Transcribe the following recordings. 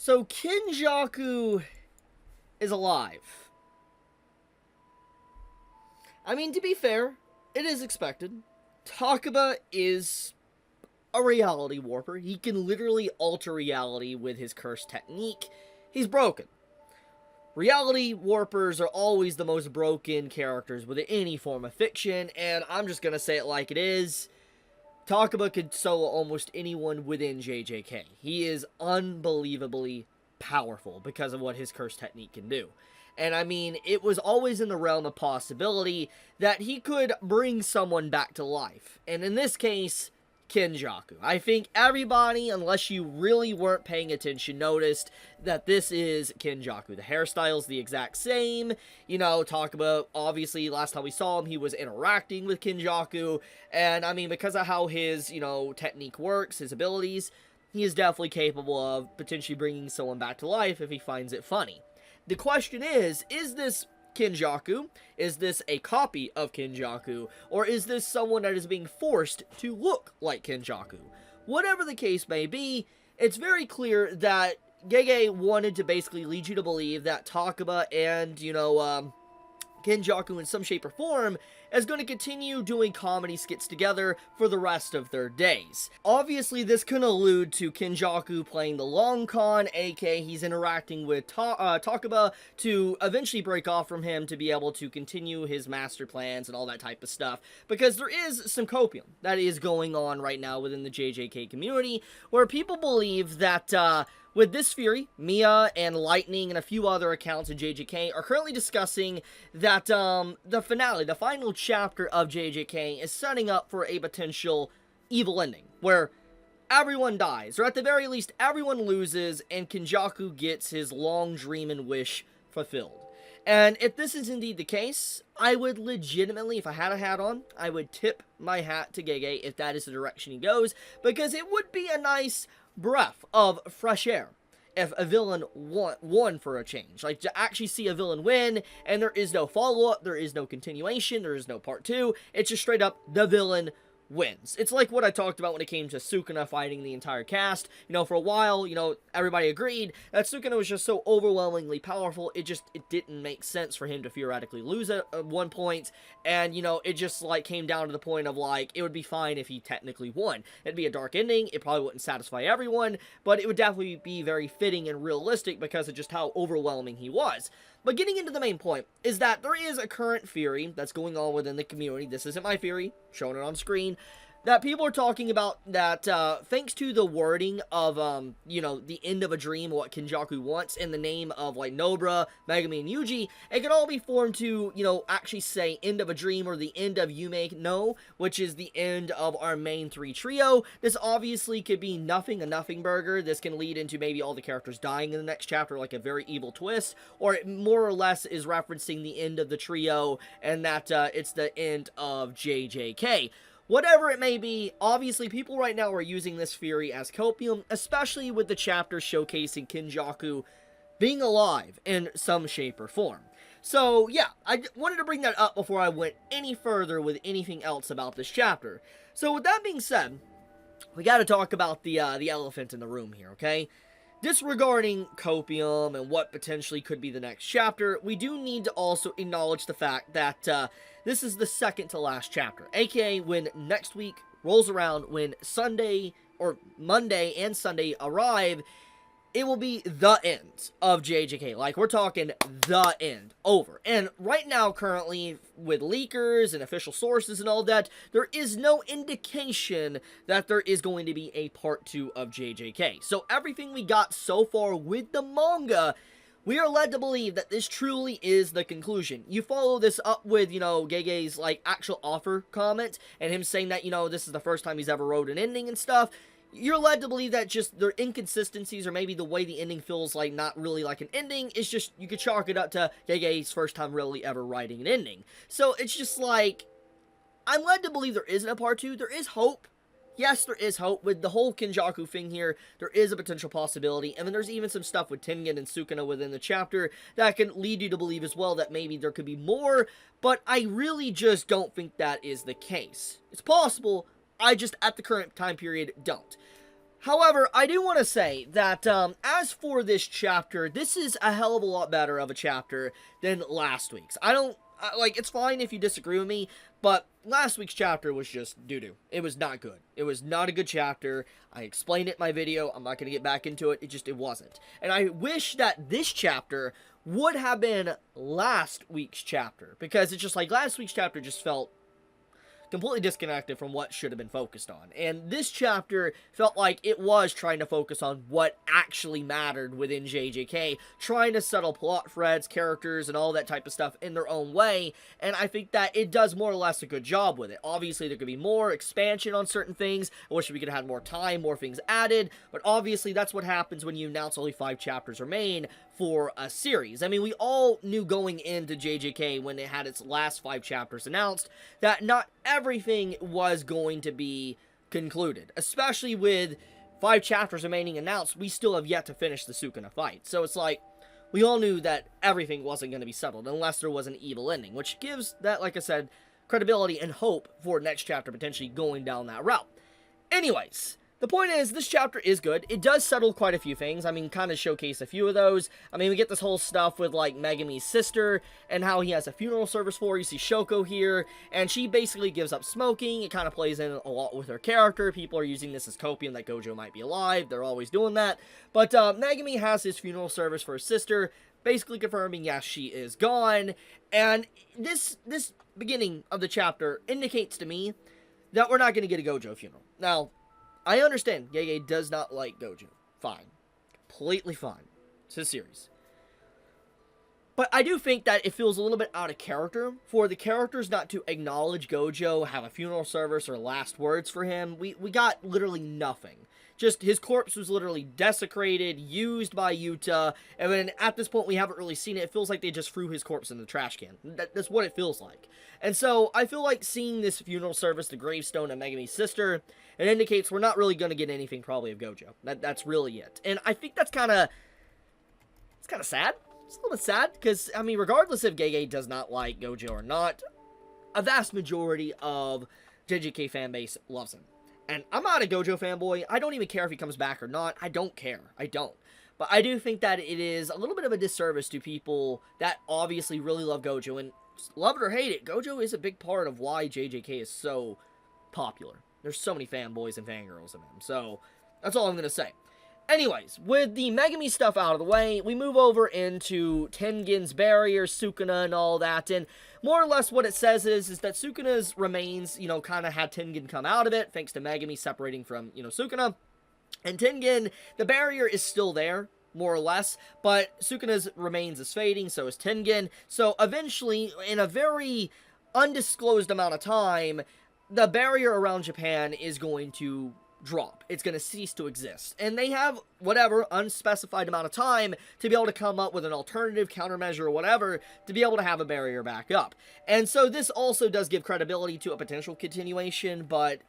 So Kenjaku is alive. I mean, to be fair, it is expected. Takaba is a reality warper. He can literally alter reality with his curse technique. He's broken. Reality warpers are always the most broken characters within any form of fiction, and I'm just gonna say it like it is. Takaba could solo almost anyone within JJK. He is unbelievably powerful because of what his curse technique can do. And I mean, it was always in the realm of possibility that he could bring someone back to life. And in this case, Kenjaku. I think everybody, unless you really weren't paying attention, noticed that this is Kenjaku. The hairstyle's the exact same. You know, talk about, obviously, last time we saw him, he was interacting with Kenjaku. And, I mean, because of how his, technique works, his abilities, he is definitely capable of potentially bringing someone back to life if he finds it funny. The question is this Kenjaku? Is this a copy of Kenjaku? Or is this someone that is being forced to look like Kenjaku? Whatever the case may be, it's very clear that Gege wanted to basically lead you to believe that Takaba and, Kenjaku in some shape or form is going to continue doing comedy skits together for the rest of their days. Obviously, this can allude to Kenjaku playing the long con, aka he's interacting with Takaba to eventually break off from him to be able to continue his master plans and all that type of stuff, because there is some copium that is going on right now within the JJK community, where people believe that, with this Fury, Mia and Lightning and a few other accounts of JJK are currently discussing that the finale, the final chapter of JJK is setting up for a potential evil ending, where everyone dies, or at the very least, everyone loses, and Kenjaku gets his long dream and wish fulfilled. And if this is indeed the case, I would legitimately, if I had a hat on, I would tip my hat to Gege if that is the direction he goes, because it would be a nice breath of fresh air if a villain won for a change. Like, to actually see a villain win, and there is no follow-up, there is no continuation, there is no part 2, it's just straight up, the villain wins. It's like what I talked about when it came to Sukuna fighting the entire cast. For a while, everybody agreed that Sukuna was just so overwhelmingly powerful, it didn't make sense for him to theoretically lose at one point, and, it just, came down to the point of, it would be fine if he technically won. It'd be a dark ending, it probably wouldn't satisfy everyone, but it would definitely be very fitting and realistic because of just how overwhelming he was. But getting into the main point is that there is a current theory that's going on within the community. This isn't my theory, showing it on screen, that people are talking about that thanks to the wording of, the end of a dream, what Kenjaku wants, in the name of, Nobara, Megami, and Yuji, it could all be formed to, actually say end of a dream or the end of Yume no, which is the end of our main 3 trio. This obviously could be nothing, a nothing burger. This can lead into maybe all the characters dying in the next chapter, like a very evil twist, or it more or less is referencing the end of the trio, and that it's the end of JJK. Whatever it may be, obviously people right now are using this theory as copium, especially with the chapter showcasing Kenjaku being alive in some shape or form. So yeah, I wanted to bring that up before I went any further with anything else about this chapter. So with that being said, we gotta talk about the elephant in the room here, okay? Disregarding copium and what potentially could be the next chapter, we do need to also acknowledge the fact that this is the second to last chapter, aka when next week rolls around, when Sunday or Monday and Sunday arrive, it will be the end of JJK. We're talking the end. Over. And right now, currently, with leakers and official sources and all that, there is no indication that there is going to be a part 2 of JJK. So everything we got so far with the manga, we are led to believe that this truly is the conclusion. You follow this up with, Gege's, actual offer comment, and him saying that, this is the first time he's ever wrote an ending and stuff. You're led to believe that just their inconsistencies, or maybe the way the ending feels like not really like an ending, is just, you could chalk it up to Gege's first time really ever writing an ending. So it's just I'm led to believe there isn't a part 2. There is hope. Yes, there is hope. With the whole Kenjaku thing here, there is a potential possibility. And then there's even some stuff with Tengen and Sukuna within the chapter that can lead you to believe as well that maybe there could be more. But I really just don't think that is the case. It's possible, I just, at the current time period, don't. However, I do want to say that, as for this chapter, this is a hell of a lot better of a chapter than last week's. I don't, like, it's fine if you disagree with me, but last week's chapter was just doo-doo. It was not good. It was not a good chapter. I explained it in my video. I'm not going to get back into it. It wasn't. And I wish that this chapter would have been last week's chapter, because it's just like last week's chapter just felt completely disconnected from what should have been focused on. And this chapter felt like it was trying to focus on what actually mattered within JJK, trying to settle plot threads, characters, and all that type of stuff in their own way, and I think that it does more or less a good job with it. Obviously, there could be more expansion on certain things. I wish we could have had more time, more things added, but obviously that's what happens when you announce only 5 chapters remain for a series. I mean, we all knew going into JJK when it had its last 5 chapters announced that not everything was going to be concluded, especially with 5 chapters remaining announced. We still have yet to finish the Sukuna fight, so it's like we all knew that everything wasn't going to be settled unless there was an evil ending, which gives that, like I said, credibility and hope for next chapter potentially going down that route. Anyways, the point is, this chapter is good. It does settle quite a few things. I mean, kind of showcase a few of those. I mean, we get this whole stuff with, like, Megami's sister and how he has a funeral service for her. You see Shoko here, and she basically gives up smoking. It kind of plays in a lot with her character. People are using this as copium that Gojo might be alive. They're always doing that. But Megami has his funeral service for his sister, basically confirming, yes, she is gone. And this beginning of the chapter indicates to me that we're not going to get a Gojo funeral. Now, I understand Gege does not like Gojo. Fine. Completely fine. It's his series. But I do think that it feels a little bit out of character for the characters not to acknowledge Gojo, have a funeral service, or last words for him. We got literally nothing. Just his corpse was literally desecrated, used by Yuta, and then at this point we haven't really seen it. It feels like they just threw his corpse in the trash can. That's what it feels like. And so I feel like seeing this funeral service, the gravestone of Megami's sister, it indicates we're not really going to get anything probably of Gojo. That's really it. And I think that's kind of sad. It's a little bit sad, because, I mean, regardless if Gege does not like Gojo or not, a vast majority of JJK fanbase loves him. And I'm not a Gojo fanboy. I don't even care if he comes back or not. I don't care. I don't. But I do think that it is a little bit of a disservice to people that obviously really love Gojo. And love it or hate it, Gojo is a big part of why JJK is so popular. There's so many fanboys and fangirls of him. So, that's all I'm going to say. Anyways, with the Megami stuff out of the way, we move over into Tengen's barrier, Sukuna, and all that, and more or less what it says is that Sukuna's remains, kind of had Tengen come out of it, thanks to Megami separating from, Sukuna, and Tengen, the barrier is still there, more or less, but Sukuna's remains is fading, so is Tengen, so eventually, in a very undisclosed amount of time, the barrier around Japan is going to drop. It's going to cease to exist. And they have whatever unspecified amount of time to be able to come up with an alternative countermeasure or whatever to be able to have a barrier back up. And so this also does give credibility to a potential continuation, but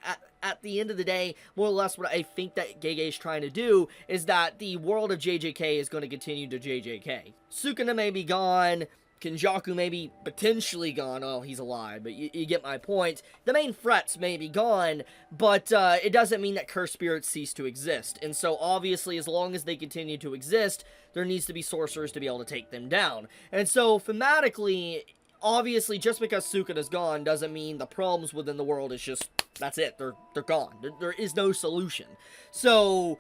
at the end of the day, more or less what I think that Gege is trying to do is that the world of JJK is going to continue to JJK. Sukuna may be gone, Kenjaku may be potentially gone. Oh, he's alive, but you get my point. The main threats may be gone, but it doesn't mean that cursed spirits cease to exist. And so, obviously, as long as they continue to exist, there needs to be sorcerers to be able to take them down. And so, thematically, obviously, just because Sukuna's gone doesn't mean the problems within the world is just, that's it, they're gone. There is no solution. So,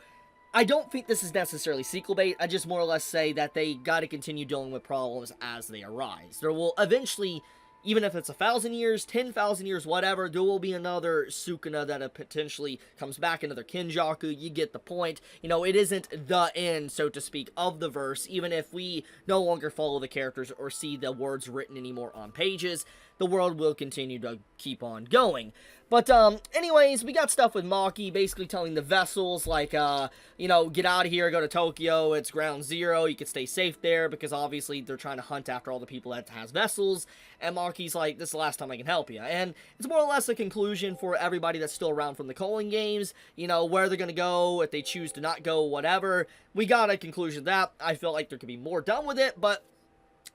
I don't think this is necessarily sequel bait. I just more or less say that they gotta continue dealing with problems as they arise. There will eventually, even if it's 1,000 years, 10,000 years, whatever, there will be another Sukuna that potentially comes back, another Kenjaku. You get the point. It isn't the end, so to speak, of the verse, even if we no longer follow the characters or see the words written anymore on pages. The world will continue to keep on going. But, anyways, we got stuff with Maki basically telling the vessels, like, get out of here, go to Tokyo, it's ground zero, you can stay safe there, because obviously they're trying to hunt after all the people that has vessels, and Maki's like, this is the last time I can help you. And it's more or less a conclusion for everybody that's still around from the Culling games, where they're gonna go, if they choose to not go, whatever. We got a conclusion to that. I feel like there could be more done with it, but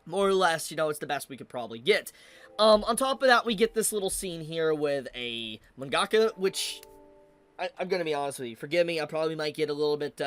more or less, it's the best we could probably get. On top of that, we get this little scene here with a mangaka, which I'm gonna be honest with you. Forgive me, I probably might get a little bit,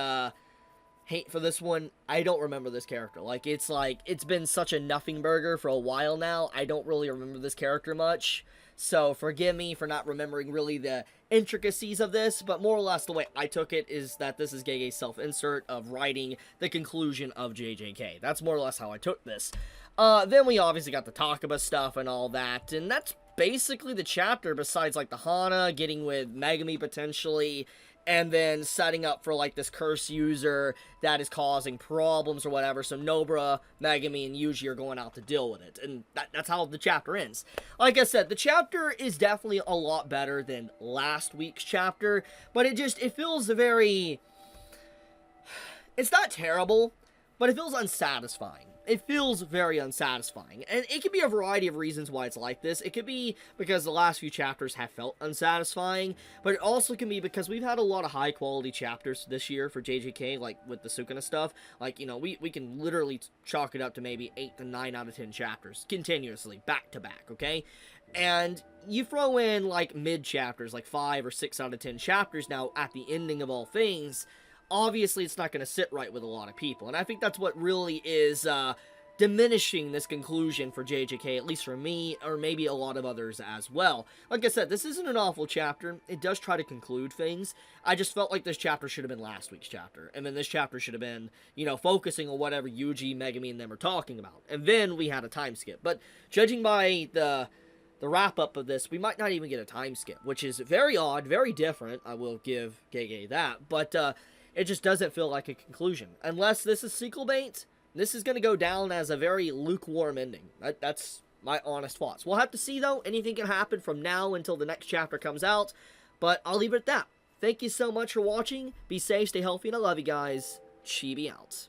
hate for this one. I don't remember this character. Like, it's been such a nothing burger for a while now. I don't really remember this character much. So, forgive me for not remembering really the intricacies of this, but more or less the way I took it is that this is Gege's self-insert of writing the conclusion of JJK. That's more or less how I took this. Then we obviously got the Takaba stuff and all that, and that's basically the chapter besides, like, the Hana, getting with Megami potentially, and then setting up for, like, this curse user that is causing problems or whatever, so Nobara, Megami, and Yuji are going out to deal with it, and that's how the chapter ends. Like I said, the chapter is definitely a lot better than last week's chapter, but it feels very... It's not terrible, but it feels unsatisfying. It feels very unsatisfying, and it could be a variety of reasons why it's like this. It could be because the last few chapters have felt unsatisfying, but it also can be because we've had a lot of high-quality chapters this year for JJK, like with the Sukuna stuff. Like, you know, we can literally chalk it up to maybe 8 to 9 out of 10 chapters, continuously, back-to-back, okay? And you throw in, like, mid-chapters, like 5 or 6 out of 10 chapters now at the ending of all things. Obviously, it's not going to sit right with a lot of people, and I think that's what really is diminishing this conclusion for JJK, at least for me, or maybe a lot of others as well. Like I said, this isn't an awful chapter. It does try to conclude things. I just felt like this chapter should have been last week's chapter, and then this chapter should have been, you know, focusing on whatever Yuji, Megami, and them are talking about, and then we had a time skip. But judging by the wrap-up of this, we might not even get a time skip, which is very odd, very different. I will give Gege that, but it just doesn't feel like a conclusion. Unless this is sequel bait, this is going to go down as a very lukewarm ending. That's my honest thoughts. We'll have to see, though. Anything can happen from now until the next chapter comes out, but I'll leave it at that. Thank you so much for watching. Be safe, stay healthy, and I love you guys. Chibi out.